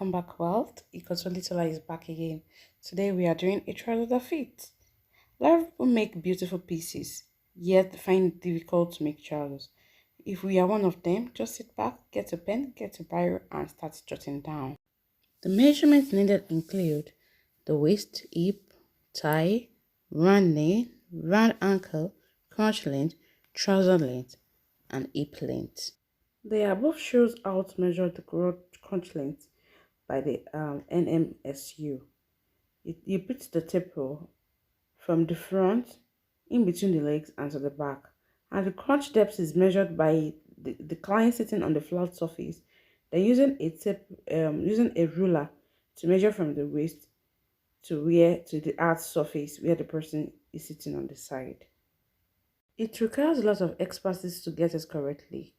welcome back, Wealth. Ikosolitola is back again. Today we are doing a trial of the feet. A lot of people make beautiful pieces, yet find it difficult to make trousers. If we are one of them, just sit back, get a pen, get a biro, and start jotting down. The measurements needed include the waist, hip, thigh, round knee, round ankle, crotch length, trouser length, and hip length. The above shows how to measure the crotch length by the NMSU. You put the tape roll from the front, in between the legs and to the back. And the crotch depth is measured by the client sitting on the flat surface. Then using a tape, using a ruler to measure from the waist to the hard surface where the person is sitting on the side. It requires a lot of expertise to get it correctly.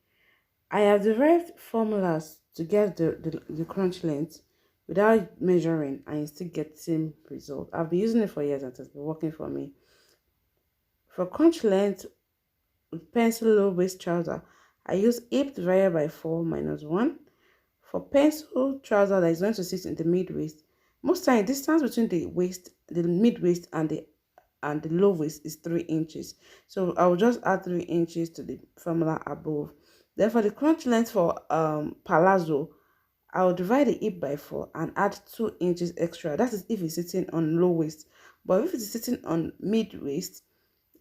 I have derived formulas to get the crunch length without measuring and still get the same result. I've been using it for years and it's been working for me. For crunch length with pencil low waist trouser, I use hip divided by 4 minus 1. For pencil trouser that is going to sit in the mid waist, most time distance between the mid waist and the low waist is 3 inches. So I will just add 3 inches to the formula above. Then for the crunch length for palazzo, I will divide the hip by 4 and add 2 inches extra. That is if it's sitting on low waist. But if it's sitting on mid waist,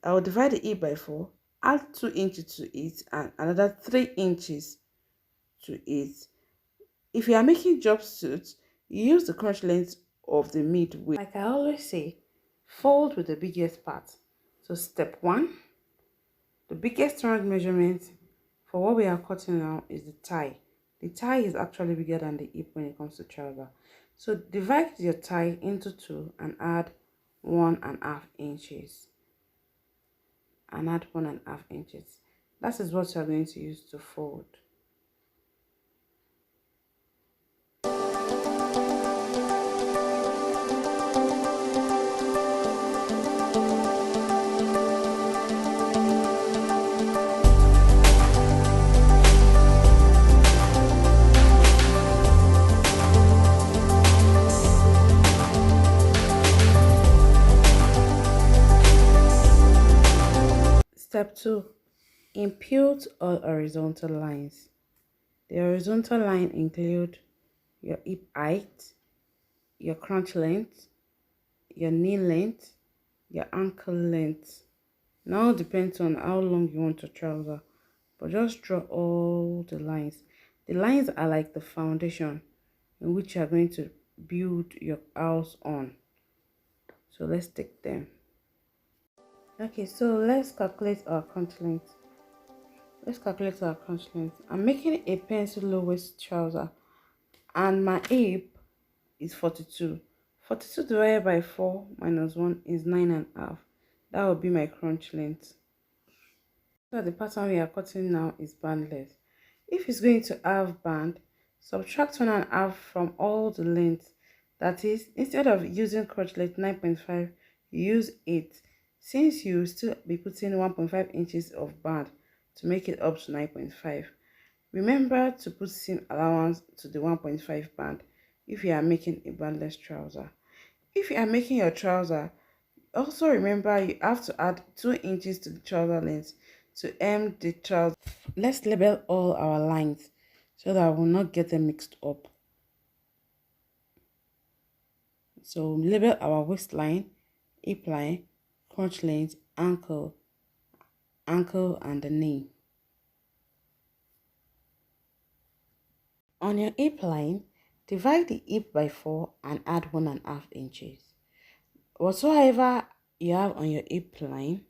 I will divide the hip by 4, add 2 inches to it, and another 3 inches to it. If you are making jumpsuits, you use the crunch length of the mid waist. Like I always say, fold with the biggest part. So step 1, the biggest round measurement for what we are cutting now is the thigh. The thigh is actually bigger than the hip when it comes to trouser. So divide your thigh into 2 and add 1.5 inches. And add 1.5 inches. That is what you are going to use to fold. Step 2. Impute all horizontal lines. The horizontal line include your hip height, your crotch length, your knee length, your ankle length. Now depends on how long you want your trouser, but just draw all the lines. The lines are like the foundation in which you are going to build your house on. So let's take them. Okay, so let's calculate our crotch length. I'm making a pencil low waist trouser and my hip is 42. 42 divided by 4 minus 1 is 9.5. That will be my crunch length. So the pattern we are cutting now is bandless. If it's going to have band, subtract 1.5 from all the length. That is, instead of using crotch length 9.5, you use 8. Since you still be putting 1.5 inches of band to make it up to 9.5. Remember to put seam allowance to the 1.5 band if you are making a bandless trouser. If you are making your trouser, also remember you have to add 2 inches to the trouser length to hem the trouser. Let's label all our lines so that we will not get them mixed up. So label our waistline, hip line, crotch length, ankle, and the knee. On your hip line, divide the hip by 4 and add 1.5 inches. Whatsoever you have on your hip line,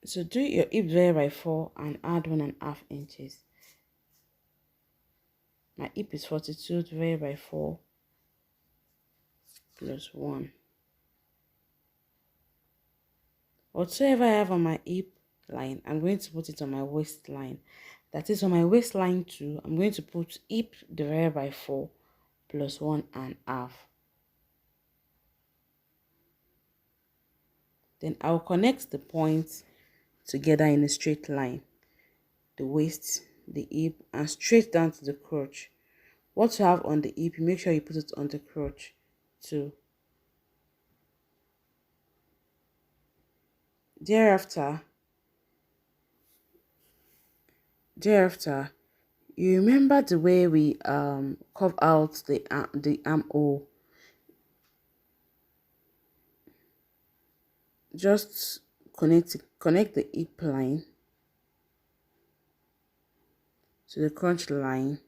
so do your hip divided by 4 and add 1.5 inches. My hip is 42 divided by 4 plus 1. Whatsoever I have on my hip line, I'm going to put it on my waistline. That is, on my waistline too, I'm going to put hip divided by 4 plus 1.5. Then I'll connect the points together in a straight line. The waist, the hip, and straight down to the crotch. What you have on the hip, make sure you put it on the crotch too. Thereafter, thereafter, you remember the way we curve out the armhole. Just connect the hip line to the crotch line,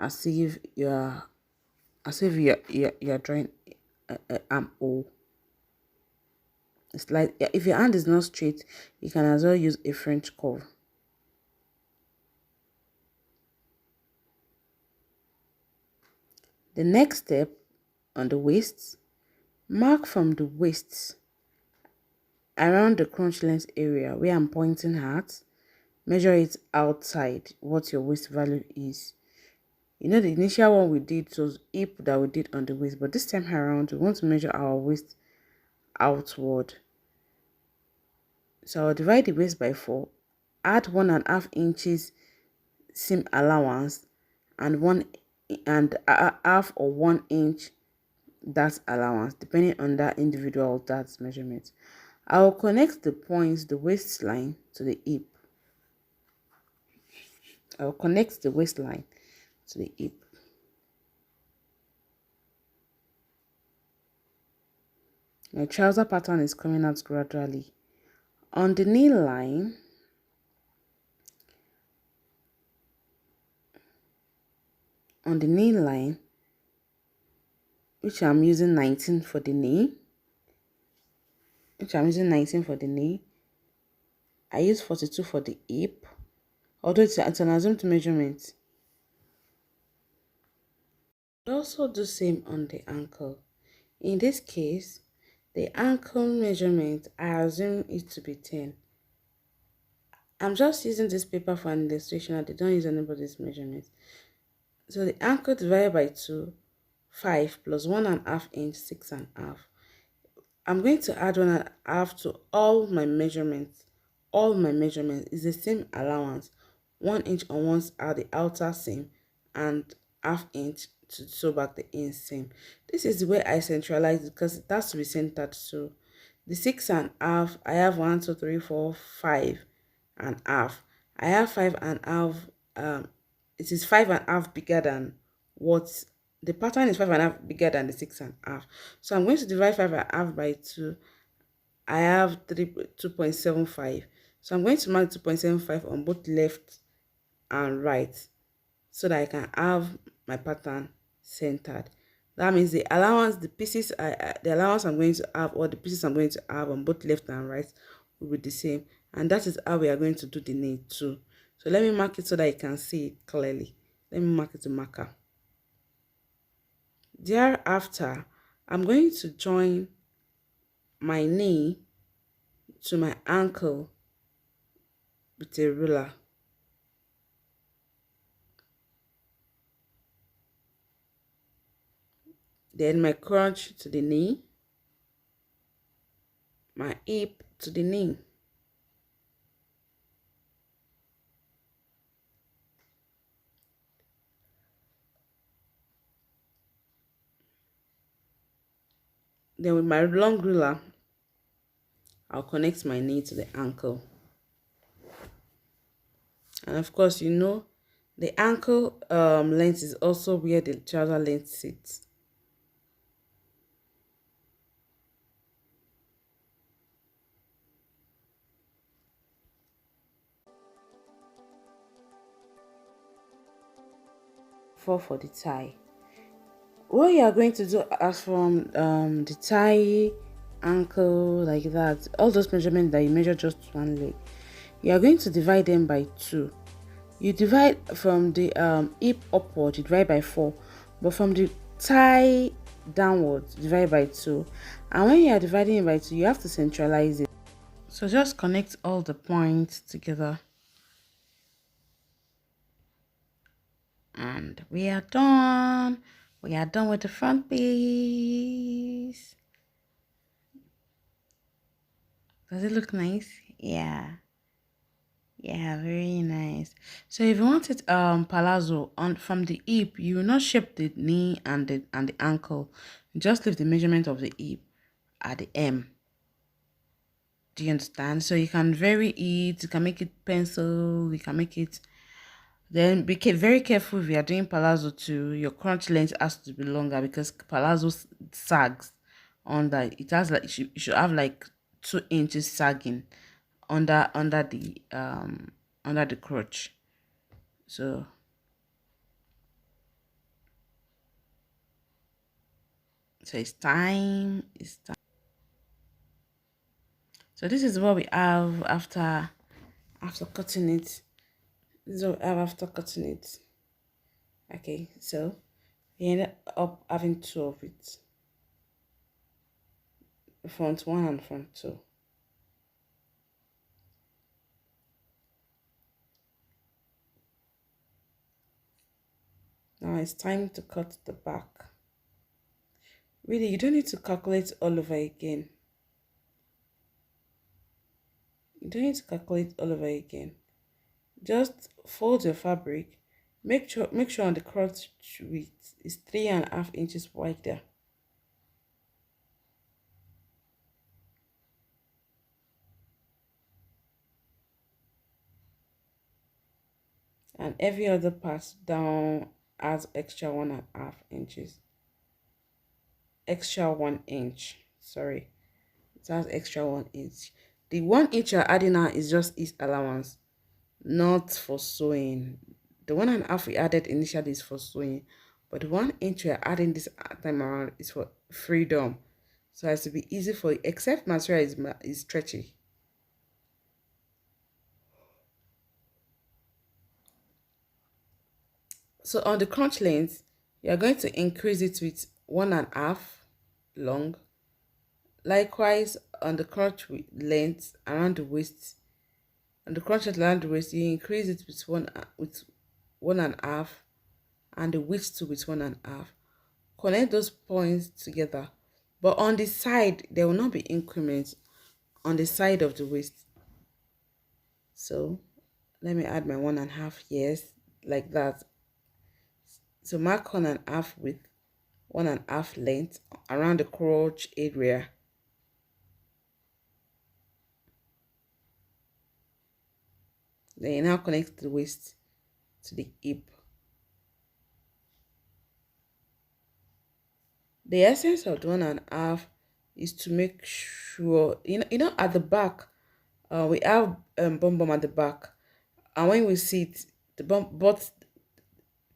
as if you're drawing a armhole. It's like, yeah, if your hand is not straight, you can as well use a French curve. The next step, on the waist, mark from the waist around the crotch length area where I'm pointing at. Measure it outside what your waist value is. You know, the initial one we did was hip that we did on the waist, but this time around we want to measure our waist outward. So I'll divide the waist by 4, add 1.5 inches seam allowance, and half or 1 inch dart allowance, depending on that individual dart measurement. I will connect the points, the waistline to the hip. I will connect the waistline to the hip. My trouser pattern is coming out gradually. On the knee line, which I'm using 19 for the knee, I use 42 for the hip, although it's an assumed measurement. I also do same on the ankle. In this case, the ankle measurement, I assume it to be 10. I'm just using this paper for an illustration, and they don't use anybody's measurement. So the ankle divided by 2, 5 plus 1.5 inch, 6.5. I'm going to add 1.5 to all my measurements. All my measurements is the same allowance. 1 inch on one at the outer seam and ½ inch to sew back the inseam. This is the way I centralize it because it has to be centered. So the 6.5, I have 1, 2, 3, 4, 5.5. I have 5.5. It is 5.5 bigger than what the pattern is. 5.5 bigger than the 6.5. So I'm going to divide 5.5 by 2. I have 2.75. So I'm going to mark 2.75 on both left and right so that I can have my pattern centered. That means the allowance, the allowance I'm going to have, or the pieces I'm going to have on both left and right will be the same. And that is how we are going to do the knee too. So let me mark it so that you can see it clearly. Let me mark it to marker. Thereafter, I'm going to join my knee to my ankle with a ruler. Then my crotch to the knee, my hip to the knee. Then with my long ruler, I'll connect my knee to the ankle. And of course, you know, the ankle length is also where the trouser length sits. For the tie. What you are going to do as from the tie, ankle, like that, all those measurements that you measure just one leg, you are going to divide them by 2. You divide from the hip upward, you divide by 4, but from the tie downwards, divide by 2. And when you are dividing it by 2, you have to centralize it. So just connect all the points together. And we are done. We are done with the front piece. Does it look nice? Yeah. Yeah, very nice. So if you want it palazzo on from the hip, you will not shape the knee and the ankle. Just leave the measurement of the hip at the M. Do you understand? So you can vary it, you can make it pencil, you can make it. Then be very careful if you are doing palazzo too. Your crotch length has to be longer because palazzo sags under. It has like you should have like 2 inches sagging under the crotch. So it's time. It's time. So this is what we have after cutting it. This is what we have after cutting it. Okay, so we ended up having two of it. Front one and front two. Now it's time to cut the back. Really, you don't need to calculate all over again. You don't need to calculate all over again. Just fold your fabric. Make sure on the crotch width is 3.5 inches wider. And every other part down adds extra 1.5 inches. Extra 1 inch. Sorry. It has extra 1 inch. The 1 inch you're adding now is just its allowance, not for sewing. The 1.5 we added initially is for sewing, but the 1 inch we are adding this time around is for freedom. So it has to be easy for you, except material is stretchy. So on the crunch length, you are going to increase it with 1.5 long. Likewise, on the crotch length around the waist, on the crotch length around the waist, you increase it with 1.5, and the width too with 1.5. Connect those points together, but on the side there will not be increments on the side of the waist. So let me add my 1.5 years like that. So mark 1.5 with 1.5 length around the crotch area. Then you now connect the waist to the hip. The essence of the 1.5 is to make sure at the back, we have bum bum at the back, and when we see it, the bum but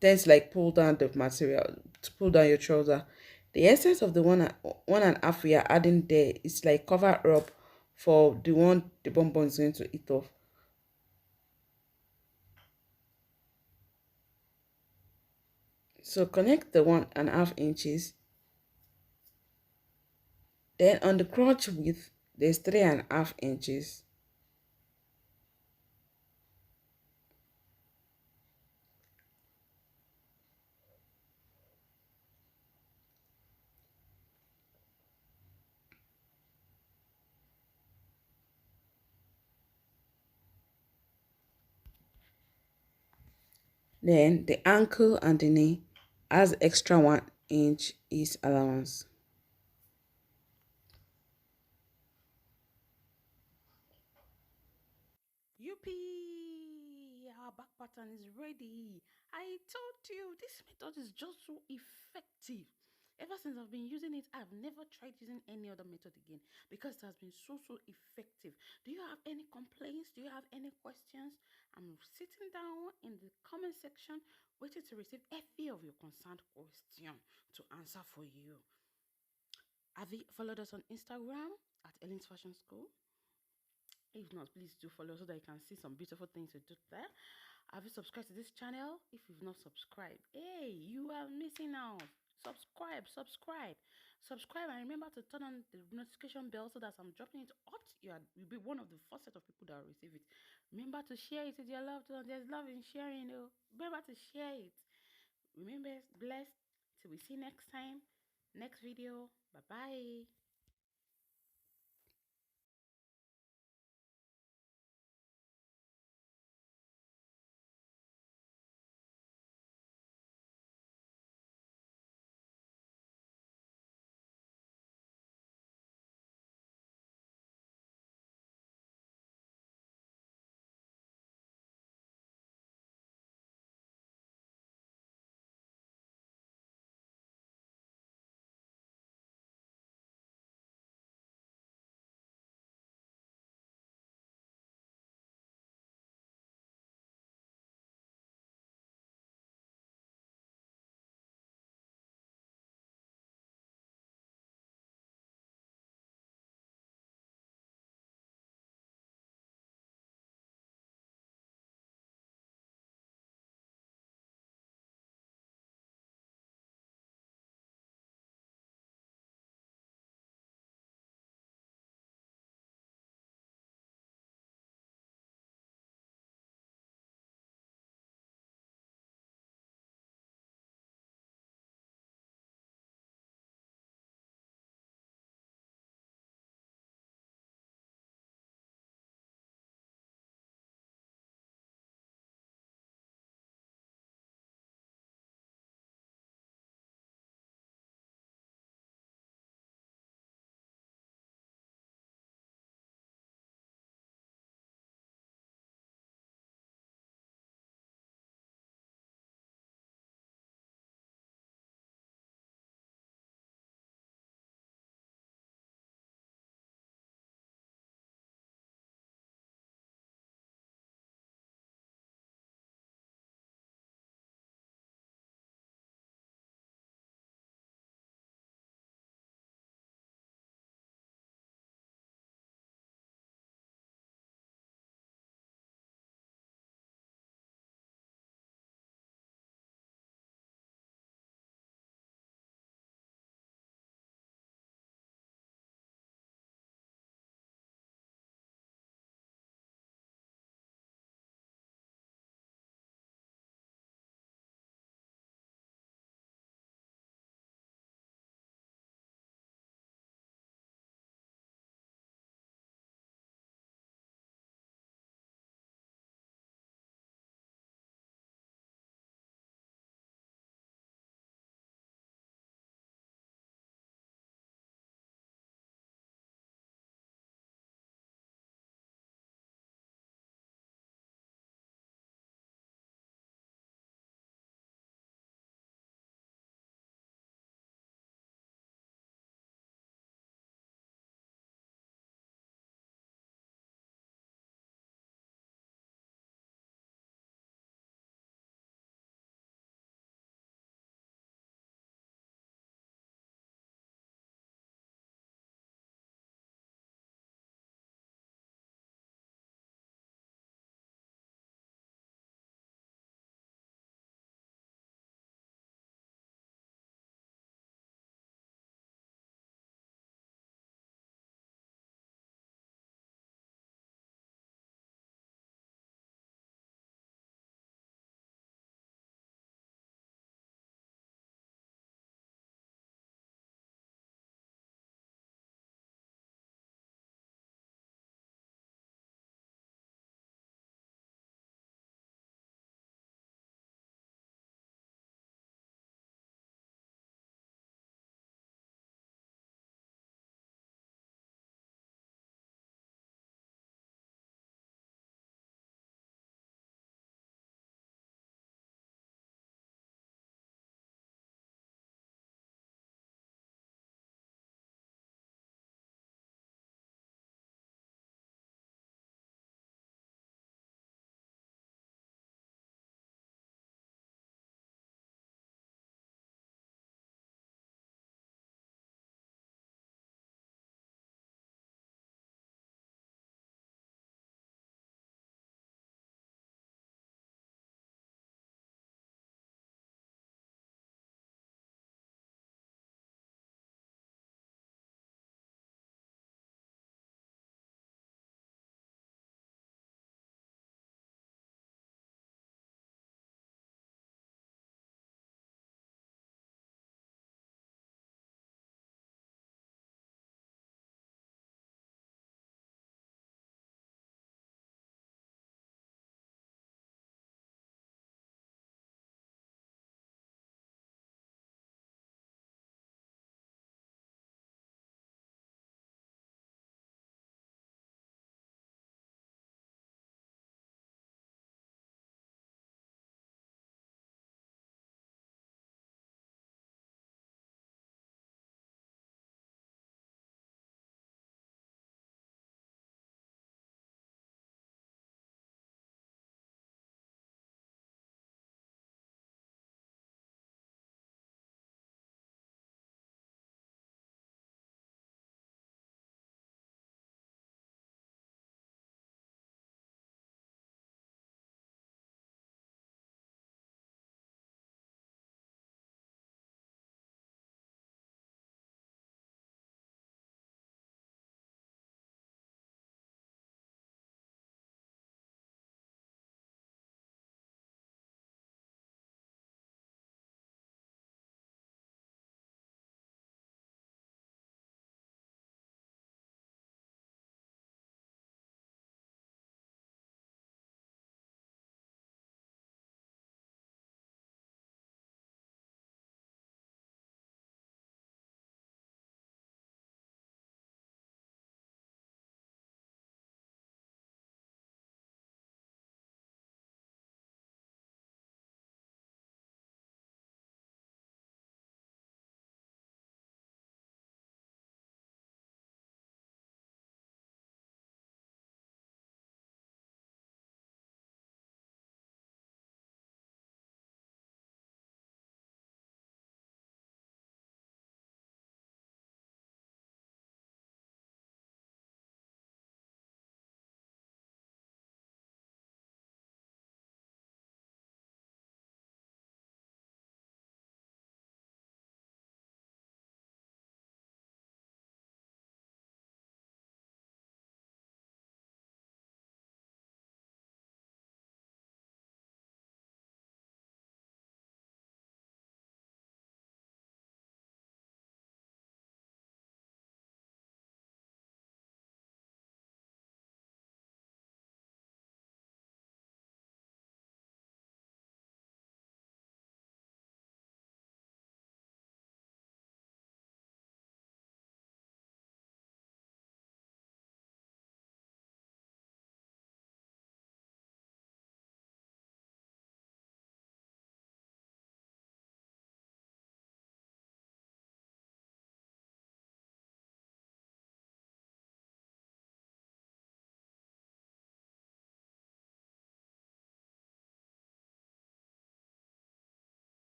tends to like pull down the material to pull down your trouser. The essence of the 1.5 we are adding there is like cover up for the one the bum bum is going to eat off. So connect the 1.5 inches. Then on the crotch width, there's 3.5 inches. Then the ankle and the knee has extra 1 inch is allowance. Yuppie! Our back pattern is ready. I told you this method is just so effective. Ever since I've been using it, I've never tried using any other method again because it has been so effective. Do you have any complaints? Do you have any questions? I'm sitting down in the comment section waiting to receive every of your concerned question to answer for you. Have you followed us on Instagram at Ellen's Fashion School? If not, please do follow so that you can see some beautiful things we do there. Have you subscribed to this channel? If you've not subscribed, hey, you are missing out. Subscribe, and remember to turn on the notification bell so that I'm dropping it hot. You'll be one of the first set of people that will receive it. Remember to share it with your loved ones. There's love in sharing, though. Remember to share it. Remember, blessed. Till we see next time, next video. Bye bye.